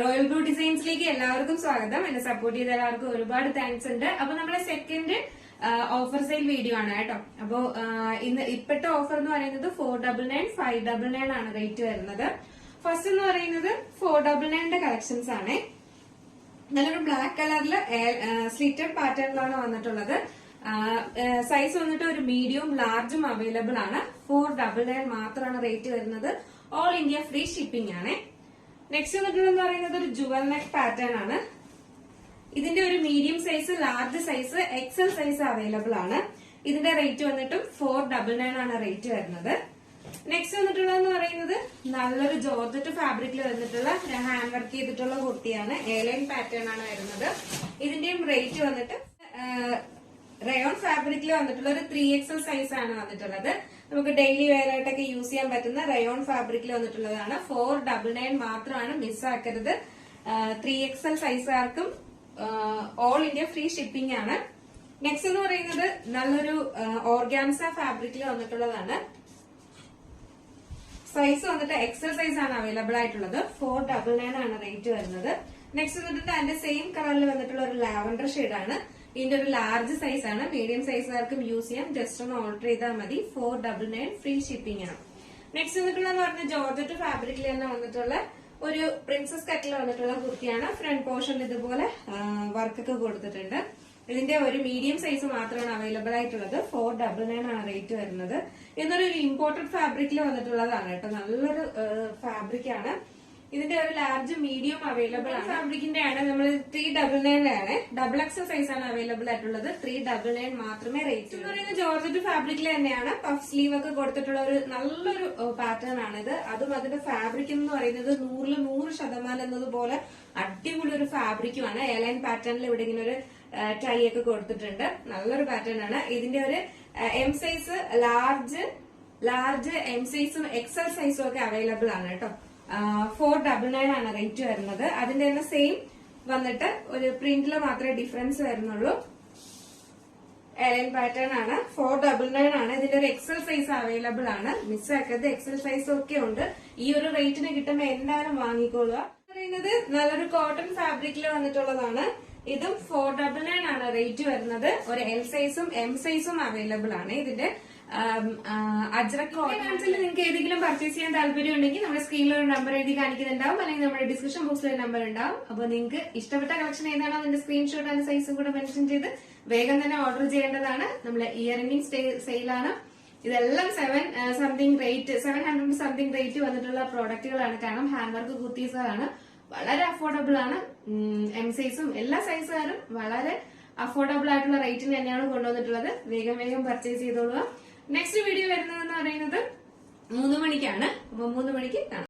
Royal blue ഡിസൈൻസിലേക്ക് എല്ലാവർക്കും സ്വാഗതം. എന്നെ സപ്പോർട്ട് ചെയ്ത എല്ലാവർക്കും ഒരുപാട് താങ്ക്സ് ഉണ്ട്. അപ്പൊ നമ്മുടെ സെക്കൻഡ് ഓഫർ സെയിൽ വീഡിയോ ആണ് കേട്ടോ. അപ്പോ ഇപ്പോഴത്തെ ഓഫർ എന്ന് പറയുന്നത് 499, 599 ആണ് റേറ്റ് വരുന്നത്. ഫസ്റ്റ് എന്ന് പറയുന്നത് 499 കളക്ഷൻസ് ആണ്. നല്ലൊരു ബ്ലാക്ക് കളറില് സ്ലിറ്റഡ് പാറ്റേണിലാണ് വന്നിട്ടുള്ളത്. സൈസ് വന്നിട്ട് ഒരു മീഡിയം ലാർജും അവൈലബിൾ ആണ്. 499 മാത്രമാണ് റേറ്റ് വരുന്നത്. ഓൾ ഇന്ത്യ ഫ്രീ ഷിപ്പിംഗ് ആണ്. നെക്സ്റ്റ് വന്നിട്ടുള്ളതെന്ന് പറയുന്നത് ഒരു ജുവൽ നെക്ക് പാറ്റേൺ ആണ്. ഇതിന്റെ ഒരു medium size, large size, XL size available ആണ്. ഇതിന്റെ റേറ്റ് വന്നിട്ടും 499 ആണ് റേറ്റ് വരുന്നത്. നെക്സ്റ്റ് വന്നിട്ടുള്ളതെന്ന് പറയുന്നത് നല്ലൊരു ജോർജറ്റ് ഫാബ്രിക്കിൽ വന്നിട്ടുള്ള ഹാൻഡ് വർക്ക് ചെയ്തിട്ടുള്ള കുർത്തിയാണ്. എയർലൈൻ പാറ്റേൺ ആണ് വരുന്നത്. ഇതിന്റെയും റേറ്റ് വന്നിട്ട് റയോൺ ഫാബ്രിക്കിൽ വന്നിട്ടുള്ള ഒരു 3XL സൈസ് ആണ് വന്നിട്ടുള്ളത്. നമുക്ക് ഡെയിലി വെയർ ആയിട്ടൊക്കെ യൂസ് ചെയ്യാൻ പറ്റുന്ന റയോൺ ഫാബ്രിക്കിൽ വന്നിട്ടുള്ളതാണ്. 499 മാത്രമാണ്, മിസ്സാക്കരുത്. 3XL സൈസുകാർക്കും ഓൾ ഇന്ത്യ ഫ്രീ ഷിപ്പിംഗ് ആണ്. നെക്സ്റ്റ് എന്ന് പറയുന്നത് നല്ലൊരു ഓർഗാൻസ ഫാബ്രിക്കിൽ വന്നിട്ടുള്ളതാണ്. സൈസ് വന്നിട്ട് എക്സൽ സൈസ് ആണ് അവൈലബിൾ ആയിട്ടുള്ളത്. 499 ആണ് റേറ്റ് വരുന്നത്. നെക്സ്റ്റ് വന്നിട്ട് അതിന്റെ സെയിം കളറിൽ വന്നിട്ടുള്ള ഒരു ലാവൻഡർ ഷെയ്ഡാണ്. ഇതിന്റെ ഒരു ലാർജ് സൈസ് ആണ്. മീഡിയം സൈസുകാർക്കും യൂസ് ചെയ്യാം. ജസ്റ്റ് ഒന്ന് ഓർഡർ ചെയ്താൽ മതി. 499 ഫ്രീ ഷിപ്പിംഗ് ആണ്. നെക്സ്റ്റ് വന്നിട്ടുള്ള പറഞ്ഞ ജോർജറ്റ് ഫാബ്രിക്കിൽ തന്നെ വന്നിട്ടുള്ള ഒരു പ്രിൻസസ് കട്ടിൽ വന്നിട്ടുള്ള കുർത്തിയാണ്. ഫ്രണ്ട് പോർഷൻ ഇതുപോലെ വർക്കൊക്കെ കൊടുത്തിട്ടുണ്ട്. ഇതിന്റെ ഒരു മീഡിയം സൈസ് മാത്രമാണ് അവൈലബിൾ ആയിട്ടുള്ളത്. 499 ആണ് റേറ്റ് വരുന്നത്. ഇതൊരു ഇമ്പോർട്ടഡ് ഫാബ്രിക്കിൽ വന്നിട്ടുള്ളതാണ് കേട്ടോ. നല്ലൊരു ഫാബ്രിക് ആണ്. ഇതിന്റെ ഒരു ലാർജ് മീഡിയം അവൈലബിൾ ആണ്. ഫാബ്രിക്കിന്റെ ആണ്. നമ്മൾ 399 ആണ്. XXL സൈസ് ആണ് അവൈലബിൾ ആയിട്ടുള്ളത്. 399 മാത്രമേ റേറ്റ് എന്ന് പറയുന്നത് ജോർജറ്റ് ഫാബ്രിക്കിൽ തന്നെയാണ്. പഫ് സ്ലീവ് ഒക്കെ കൊടുത്തിട്ടുള്ള ഒരു നല്ലൊരു പാറ്റേൺ ആണിത്. അതും അതിന്റെ ഫാബ്രിക് എന്ന് പറയുന്നത് 100% എന്നതുപോലെ അടിപൊളി ഒരു ഫാബ്രിക്കുമാണ്. എയർലൈൻ പാറ്റേണിൽ ഇവിടെ ഇങ്ങനെ ഒരു ടൈ ഒക്കെ കൊടുത്തിട്ടുണ്ട്. നല്ലൊരു പാറ്റേൺ ആണ്. ഇതിന്റെ ഒരു എം സൈസ്, ലാർജ് എം സൈസും XL സൈസും ഒക്കെ അവൈലബിൾ ആണ് കേട്ടോ. 499 ആണ് റേറ്റ് വരുന്നത്. അതിന്റെ തന്നെ സെയിം വന്നിട്ട് ഒരു പ്രിന്റില് മാത്രമേ ഡിഫറൻസ് വരുന്നുള്ളൂ. എയർലൈൻ പാറ്റേൺ ആണ്. 499 ആണ്. ഇതിന്റെ ഒരു XL സൈസ് അവൈലബിൾ ആണ്. മിസ്സാക്കരുത്. XL സൈസ് ഒക്കെ ഉണ്ട്. ഈ ഒരു റേറ്റിന് കിട്ടുമ്പോൾ എന്തായാലും വാങ്ങിക്കൊള്ളുക. പറയുന്നത് നല്ലൊരു കോട്ടൺ ഫാബ്രിക്കിൽ വന്നിട്ടുള്ളതാണ്. ഇതും 499 ആണ് റേറ്റ് വരുന്നത്. ഒരു L സൈസും M സൈസും അവൈലബിൾ ആണ്. ഇതിന്റെ അജ്രക് കോട്ടൺസിൽ നിങ്ങൾക്ക് ഏതെങ്കിലും പർച്ചേസ് ചെയ്യാൻ താല്പര്യം ഉണ്ടെങ്കിൽ നമ്മുടെ സ്ക്രീനിൽ ഒരു നമ്പർ എഴുതി കാണിക്കുന്നുണ്ടാവും, അല്ലെങ്കിൽ നമ്മുടെ ഡിസ്ക്രിപ്ഷൻ ബോക്സിൽ ഒരു നമ്പർ ഉണ്ടാവും. അപ്പൊ നിങ്ങൾക്ക് ഇഷ്ടപ്പെട്ട കളക്ഷൻ ഏതാണോ അതിന്റെ സ്ക്രീൻഷോട്ട് ആൻഡ് സൈസും കൂടെ മെൻഷൻ ചെയ്ത് വേഗം തന്നെ ഓർഡർ ചെയ്യേണ്ടതാണ്. നമ്മുടെ ഇയർ എൻഡിങ് സെയിലാണ്. ഇതെല്ലാം 700 സംതിങ് റേറ്റ് വന്നിട്ടുള്ള പ്രോഡക്റ്റുകളാണ്. കാരണം ഹാൻഡ് വർക്ക് കുർത്തീസുകളാണ്. വളരെ അഫോർഡബിൾ ആണ്. M സൈസും എല്ലാ സൈസുകാരും വളരെ അഫോർഡബിൾ ആയിട്ടുള്ള റേറ്റിന് തന്നെയാണ് കൊണ്ടുവന്നിട്ടുള്ളത്. വേഗം പർച്ചേസ് ചെയ്തോളുക. നെക്സ്റ്റ് വീഡിയോ വരുന്നതെന്ന് പറയുന്നത് 3 മണിക്കാണ്. അപ്പൊ 3 മണിക്ക് കാണാം.